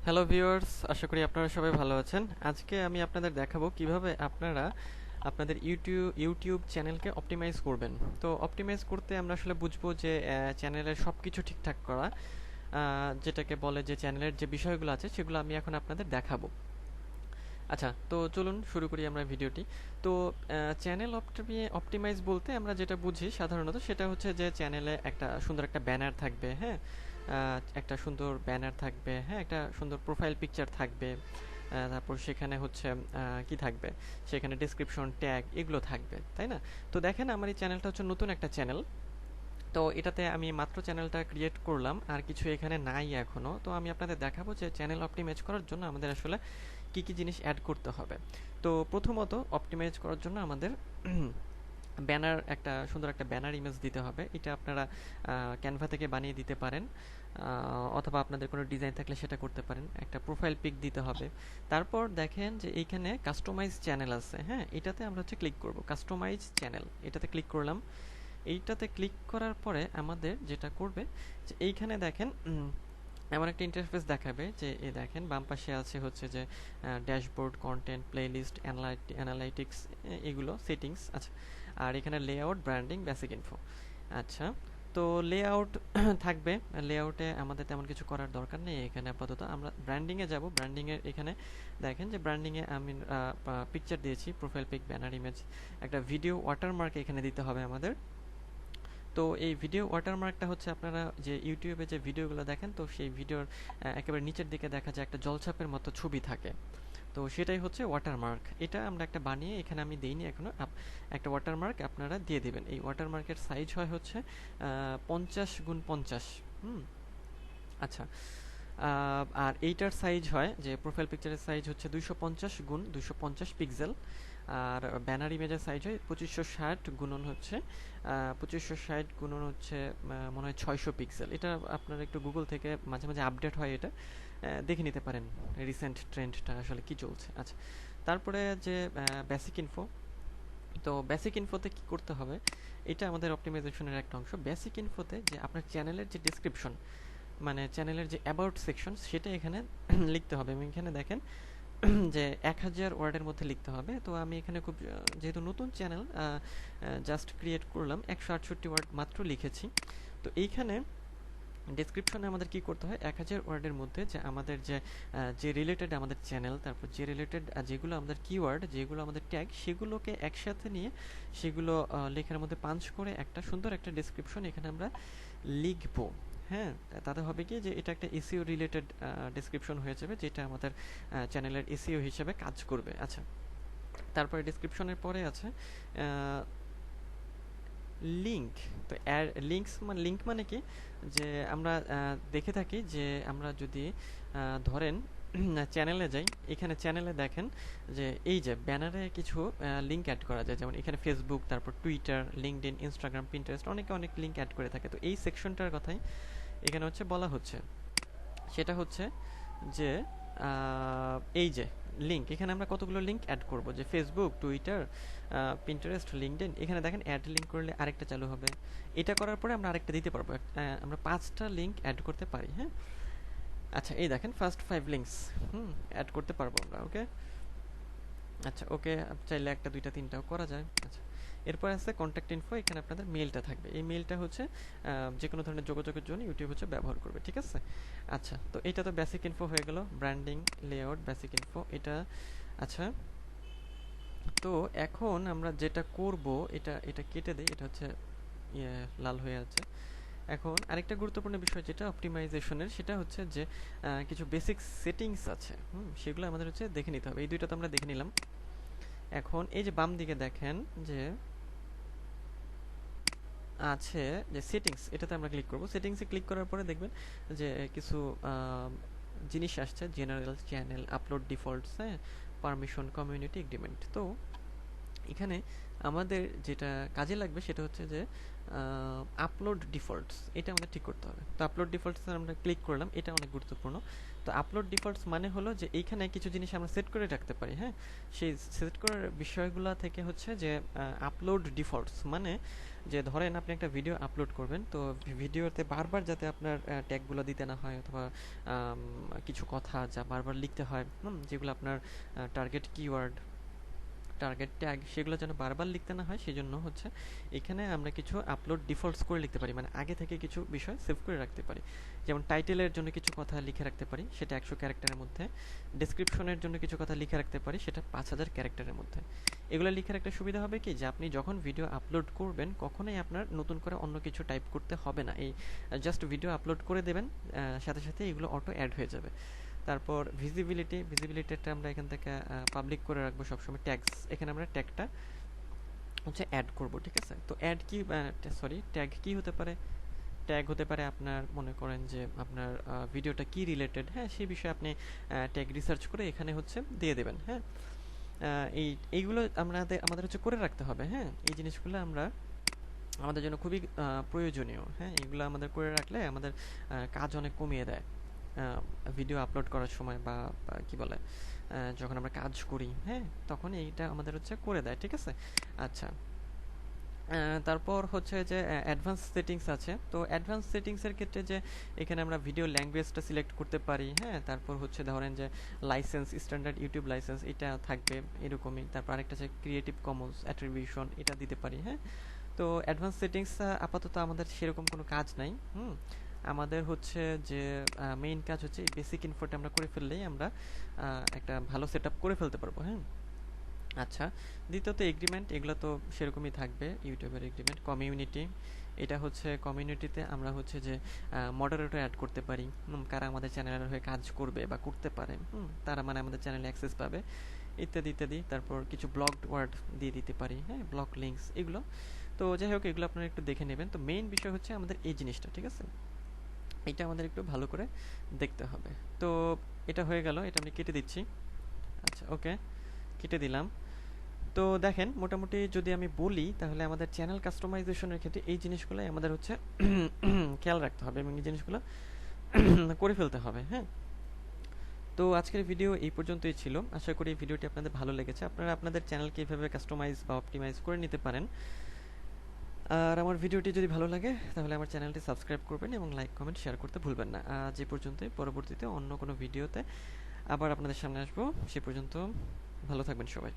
Hello viewers, আশা করি আপনারা সবাই ভালো আছেন। আজকে আমি আপনাদের দেখাবো কিভাবে আপনারা আপনাদের ইউটিউব চ্যানেলকে অপটিমাইজ করবেন। তো অপটিমাইজ করতে আমরা আসলে বুঝবো যে চ্যানেলের সব কিছু ঠিকঠাক করা, যেটাকে বলে যে চ্যানেলের যে বিষয়গুলো আছে সেগুলো আমি এখন আপনাদের দেখাবো। আচ্ছা, তো চলুন শুরু করি আমরা ভিডিওটি। তো চ্যানেল অপটিমাইজ বলতে আমরা যেটা বুঝি সাধারণত সেটা হচ্ছে যে চ্যানেলে একটা সুন্দর একটা ব্যানার থাকবে, হ্যাঁ, একটা সুন্দর ব্যানার থাকবে, হ্যাঁ, একটা সুন্দর প্রোফাইল পিকচার থাকবে, তারপর সেখানে হচ্ছে কি থাকবে, সেখানে ডেসক্রিপশন ট্যাগ এগুলো থাকবে, তাই না? তো দেখেন আমার এই চ্যানেলটা হচ্ছে নতুন একটা চ্যানেল। তো এটাতে আমি মাত্র চ্যানেলটা ক্রিয়েট করলাম, আর কিছু এখানে নাই এখনো। তো আমি আপনাদের দেখাবো যে চ্যানেল অপটিমাইজ করার জন্য আমাদের আসলে কি কি জিনিস অ্যাড করতে হবে। তো প্রথমত অপটিমাইজ করার জন্য আমাদের ব্যানার, একটা সুন্দর একটা ব্যানার ইমেজ দিতে হবে। এটা আপনারা ক্যানভা থেকে বানিয়ে দিতে পারেন, অথবা আপনাদের কোনো ডিজাইন থাকলে সেটা করতে পারেন। একটা প্রোফাইল পিক দিতে হবে। তারপর দেখেন যে এইখানে কাস্টমাইজ চ্যানেল আছে, হ্যাঁ, এটাতে আমরা হচ্ছে ক্লিক করব, কাস্টমাইজ চ্যানেল এটাতে ক্লিক করলাম। এইটাতে ক্লিক করার পরে আমাদের যেটা করবে যে এইখানে দেখেন এমন একটা ইন্টারফেস দেখাবে যে এই দেখেন বাম পাশে আছে হচ্ছে যে ড্যাশবোর্ড, কন্টেন্ট, প্লেলিস্ট, অ্যানালাইটিক্স, এগুলো সেটিংস। আচ্ছা, আর এখানে লেআউট, ব্র্যান্ডিং, বেসিক ইনফো। আচ্ছা, তো লেআউট থাকবে। লেআউটে আমাদের তেমন কিছু করার দরকার নেই এখানে আপাতত। আমরা ব্র্যান্ডিংয়ে যাব। ব্র্যান্ডিংয়ের এখানে দেখেন যে ব্র্যান্ডিংয়ে আমি পিকচার দিয়েছি, প্রোফাইল পিক, ব্যানার ইমেজ, একটা ভিডিও ওয়াটারমার্ক এখানে দিতে হবে আমাদের। তো এই ভিডিও ওয়াটারমার্কটা হচ্ছে আপনারা যে ইউটিউবে যে ভিডিওগুলো দেখেন, তো সেই ভিডিওর একেবারে নিচের দিকে দেখা যায় একটা জলছাপের মতো ছবি থাকে। তো সেটাই হচ্ছে ওয়াটারমার্ক। এটা আমরা একটা বানিয়ে এখানে আমি দেইনি এখনো। একটা ওয়াটারমার্ক আপনারা দিয়ে দিবেন। এই ওয়াটারমার্কের সাইজ হয় হচ্ছে 50x50। আচ্ছা, আর এইটার সাইজ হয় যে প্রোফাইল পিকচারের সাইজ হচ্ছে 250x250 পিক্সেল। আর ব্যানার ইমেজের সাইজ হয় 2560 গুণন হচ্ছে 2560 গুণন হচ্ছে মনে হয় 600 পিক্সেল। এটা আপনারা একটু গুগল থেকে মাঝে মাঝে আপডেট হয়, এটা দেখে নিতে পারেন রিসেন্ট ট্রেন্ডটা আসলে কি চলছে। আচ্ছা, তারপরে যে বেসিক ইনফো। তো বেসিক ইনফোতে কি করতে হবে, এটা আমাদের অপটিমাইজেশনের একটা অংশ। বেসিক ইনফোতে যে আপনার চ্যানেলের যে ডেসক্রিপশন, মানে চ্যানেলের যে অ্যাবাউট সেকশন, সেটা এখানে লিখতে হবে। এবং এখানে দেখেন যে 1000 ওয়ার্ডের মধ্যে লিখতে হবে। তো আমি এখানে খুব যেহেতু নতুন চ্যানেল জাস্ট ক্রিয়েট করলাম, 168 ওয়ার্ড মাত্র লিখেছি। তো এইখানে ডেসক্রিপশনে আমাদের কি করতে হয়, 1000 ওয়ার্ডের মধ্যে যে আমাদের যে রিলেটেড আমাদের চ্যানেল, তারপর যে রিলেটেড যেগুলো আমাদের কিওয়ার্ড, যেগুলো আমাদের ট্যাগ, সেগুলোকে একসাথে নিয়ে সেগুলো লেখার মধ্যে পাঞ্চ করে একটা সুন্দর একটা ডেসক্রিপশন এখানে আমরা লিখবো। হ্যাঁ, তাতে হবে কি যে এটা একটা এসইও রিলেটেড ডেসক্রিপশন হয়ে যাবে, যেটা আমাদের চ্যানেলের এসইও হিসেবে কাজ করবে। আচ্ছা, তারপরে ডেসক্রিপশনের পরে আছে লিঙ্ক। তো লিঙ্ক মানে কি, যে আমরা দেখে থাকি যে আমরা যদি ধরেন চ্যানেলে যাই, এখানে চ্যানেলে দেখেন যে এই যে ব্যানারে কিছু লিঙ্ক অ্যাড করা যায়, যেমন এখানে ফেসবুক, তারপর টুইটার, লিঙ্কডইন, ইনস্টাগ্রাম, পিন্টারেস্ট, অনেকে অনেক লিঙ্ক অ্যাড করে থাকে। তো এই সেকশনটার কথাই এখানে হচ্ছে বলা হচ্ছে। সেটা হচ্ছে যে এই যে লিঙ্ক, এখানে আমরা কতগুলো লিঙ্ক অ্যাড করব, যে ফেসবুক, টুইটার, পিন্টারেস্ট, লিঙ্কডইন। এখানে দেখেন অ্যাড লিঙ্ক করলে আরেকটা চালু হবে। এটা করার পরে আমরা আরেকটা দিতে পারবো। আমরা 5টা লিঙ্ক অ্যাড করতে পারি, হ্যাঁ। আচ্ছা, এই দেখেন ফার্স্ট 5 লিঙ্কস অ্যাড করতে পারবো আমরা। ওকে, আচ্ছা, ওকে, চাইলে একটা, দুইটা, তিনটাও করা যায়। আচ্ছা, এরপর আছে কন্ট্যাক্ট ইনফো। এখানে আপনাদের মেইলটা থাকবে। এই মেইলটা হচ্ছে যে কোনো ধরনের যোগাযোগের জন্য ইউটিউব হচ্ছে ব্যবহার করবে, ঠিক আছে। আচ্ছা, তো এটা তো বেসিক ইনফো হয়ে গেল, ব্র্যান্ডিং, লেআউট, বেসিক ইনফো এটা। আচ্ছা, তো এখন আমরা যেটা করব, এটা এটা কেটে দেই, এটা হচ্ছে ইয়ে লাল হয়ে আছে। এখন আরেকটা গুরুত্বপূর্ণ বিষয় যেটা অপটিমাইজেশনের, সেটা হচ্ছে যে কিছু বেসিক সেটিংস আছে, সেগুলো আমাদের হচ্ছে দেখে নিতে হবে। এই দুইটা তো আমরা দেখে নিলাম। এখন এই যে বাম দিকে দেখেন যে আছে যে সেটিংস, এটাতে আমরা ক্লিক করব। সেটিংসে ক্লিক করার পরে দেখবেন যে কিছু জিনিস আসছে, জেনারেল, চ্যানেল, আপলোড ডিফল্টস, হ্যাঁ, পারমিশন, কমিউনিটি, এগ্রিমেন্ট। তো এখানে আমাদের যেটা কাজে লাগবে সেটা হচ্ছে যে আপলোড ডিফল্টস, এটা আমাদের ঠিক করতে হবে। তো আপলোড ডিফল্টস আমরা ক্লিক করলাম, এটা অনেক গুরুত্বপূর্ণ। তো আপলোড ডিফল্টস মানে হলো যে এইখানে কিছু জিনিস আমরা সেট করে রাখতে পারি, হ্যাঁ। সেই সেট করার বিষয়গুলো থেকে হচ্ছে যে আপলোড ডিফল্টস মানে যে ধরেন আপনি একটা ভিডিও আপলোড করবেন, তো ভিডিওতে বারবার যাতে আপনার ট্যাগগুলো দিতে না হয়, অথবা কিছু কথা যা বারবার লিখতে হয়, যেগুলো আপনার টার্গেট কিওয়ার্ড, টার্গেট ট্যাগ, সেগুলো যেন বারবার লিখতে না হয়, সেজন্য হচ্ছে এখানে আমরা কিছু আপলোড ডিফল্টস করে লিখতে পারি, মানে আগে থেকে কিছু বিষয় সেভ করে রাখতে পারি। যেমন টাইটেলের জন্য কিছু কথা লিখে রাখতে পারি, সেটা 100 ক্যারেক্টারের মধ্যে। ডেসক্রিপশনের জন্য কিছু কথা লিখে রাখতে পারি, সেটা 5000 ক্যারেক্টারের মধ্যে। এগুলো লিখে রাখতে সুবিধা হবে কি, যে আপনি যখন ভিডিও আপলোড করবেন কখনোই আপনার নতুন করে অন্য কিছু টাইপ করতে হবে না। এই জাস্ট ভিডিও আপলোড করে দেবেন, সাথে সাথে এগুলো অটো অ্যাড হয়ে যাবে। তারপর ভিজিবিলিটিটা আমরা এখান থেকে পাবলিক করে রাখবো সবসময়। ট্যাগস, এখানে আমরা ট্যাগটা হচ্ছে অ্যাড করব, ঠিক আছে। তো অ্যাড কি, ট্যাগ কি হতে পারে? ট্যাগ হতে পারে আপনার, মনে করেন যে আপনার ভিডিওটা কি রিলেটেড, হ্যাঁ, সেই বিষয়ে আপনি ট্যাগ রিসার্চ করে এখানে হচ্ছে দিয়ে দেবেন, হ্যাঁ। এইগুলো আমাদের হচ্ছে করে রাখতে হবে, হ্যাঁ। এই জিনিসগুলো আমাদের জন্য খুবই প্রয়োজনীয়, হ্যাঁ। এইগুলো আমাদের করে রাখলে আমাদের কাজ অনেক কমিয়ে দেয় ভিডিও আপলোড করার সময়, বা কি বলে, যখন আমরা কাজ করি, হ্যাঁ, তখন এইটা আমাদের হচ্ছে করে দেয়, ঠিক আছে। আচ্ছা, তারপর হচ্ছে যে অ্যাডভান্স সেটিংস আছে। তো অ্যাডভান্স সেটিংসের ক্ষেত্রে যে এখানে আমরা ভিডিও ল্যাঙ্গুয়েজটা সিলেক্ট করতে পারি, হ্যাঁ। তারপর হচ্ছে ধরেন যে লাইসেন্স, স্ট্যান্ডার্ড ইউটিউব লাইসেন্স, এটা থাকবে এরকমই। তারপর আরেকটা আছে ক্রিয়েটিভ কমন্স অ্যাট্রিবিউশন, এটা দিতে পারি, হ্যাঁ। তো অ্যাডভান্স সেটিংস আপাতত আমাদের সেরকম কোনো কাজ নাই, আমাদের হচ্ছে যে মেইন কাজ হচ্ছে এই বেসিক ইনফোটা আমরা করে ফেললেই আমরা একটা ভালো সেট আপ করে ফেলতে পারবো, হ্যাঁ। আচ্ছা, দ্বিতীয়ত এগ্রিমেন্ট, এগুলো তো সেরকমই থাকবে, ইউটিউবের এগ্রিমেন্ট। কমিউনিটি, এটা হচ্ছে কমিউনিটিতে আমরা হচ্ছে যে মডারেটর অ্যাড করতে পারি, কারা আমাদের চ্যানেলের হয়ে কাজ করবে বা করতে পারে, তারা মানে আমাদের চ্যানেলে অ্যাক্সেস পাবে, ইত্যাদি ইত্যাদি। তারপর কিছু ব্লগড ওয়ার্ড দিয়ে দিতে পারি, হ্যাঁ, ব্লগ লিঙ্কস, এগুলো। তো যাই হোক, এগুলো আপনারা একটু দেখে নেবেন। তো মেইন বিষয় হচ্ছে আমাদের এই জিনিসটা, ঠিক আছে। এটা আমাদের একটু ভালো করে দেখতে হবে। তো এটা হয়ে গেল, এটা আমি কেটে দিচ্ছি। আচ্ছা, ওকে, কেটে দিলাম। তো দেখেন, মোটামুটি যদি আমি বলি, তাহলে আমাদের চ্যানেল কাস্টমাইজেশনের ক্ষেত্রে এই জিনিসগুলোই আমাদের হচ্ছে খেয়াল রাখতে হবে, এবং এই জিনিসগুলো করে ফেলতে হবে, হ্যাঁ। তো আজকের ভিডিও এই পর্যন্তই ছিল। আশা করি ভিডিওটি আপনাদের ভালো লেগেছে। আপনারা আপনাদের চ্যানেলকে এইভাবে কাস্টমাইজ বা অপটিমাইজ করে নিতে পারেন। আর আমার ভিডিওটি যদি ভালো লাগে, তাহলে আমার চ্যানেলটি সাবস্ক্রাইব করবেন এবং লাইক, কমেন্ট, শেয়ার করতে ভুলবেন না। আজ এই পর্যন্তই। পরবর্তীতে অন্য কোনো ভিডিওতে আবার আপনাদের সামনে আসবো। সে পর্যন্ত ভালো থাকবেন সবাই।